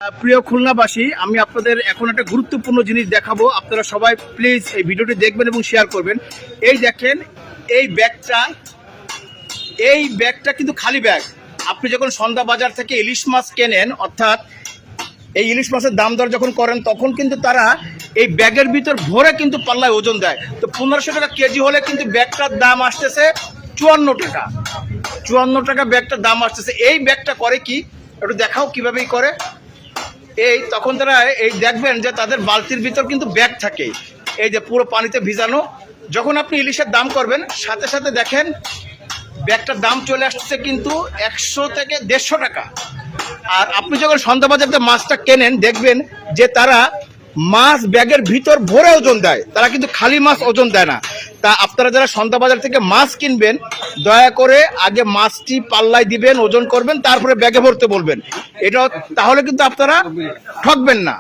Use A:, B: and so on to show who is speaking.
A: প্রিয় খুলনাবাসী, আমি আপনাদের এখন একটা গুরুত্বপূর্ণ জিনিস দেখাবো। আপনারা সবাই প্লিজ এই ভিডিওটি দেখবেন এবং শেয়ার করবেন। এই দেখেন, এই ব্যাগটা কিন্তু খালি ব্যাগ। আপনি যখন সন্ধ্যা বাজার থেকে ইলিশ মাছ কেনেন, অর্থাৎ এই ইলিশ মাছের দাম দর যখন করেন, তখন কিন্তু তারা এই ব্যাগের ভিতর ভরে কিন্তু পাল্লায় ওজন দেয়। তো 1500 টাকা কেজি হলে কিন্তু ব্যাগটার দাম আসতেছে 54 টাকা। 54 টাকা ব্যাগটার দাম আসতেছে। এই ব্যাগটা করে কি, একটু দেখাও কিভাবেই করে। তখন তারা এই দেখবেন যে তাদের বালতির ভিতর কিন্তু ব্যাগ থাকে, এই যে পুরো পানিতে ভিজানো। যখন আপনি ইলিশের দাম করবেন, সাথে সাথে দেখেন ব্যাগটার দাম চলে আসছে কিন্তু 100 থেকে 150 টাকা। আর আপনি যখন সন্ধ্যা বাজারে মাছটা কেনেন, দেখবেন যে তারা মাছ ব্যাগের ভিতর ভরে ওজন দেয়, তারা কিন্তু খালি মাছ ওজন দেয় না। তা আপনারা যারা সন্ধ্যা বাজার থেকে মাছ কিনবেন, দয়া করে আগে মাছটি পাল্লায় দিবেন, ওজন করবেন, তারপরে ব্যাগে ভরতে বলবেন। এটা তাহলে কিন্তু আপনারা ঠকবেন না।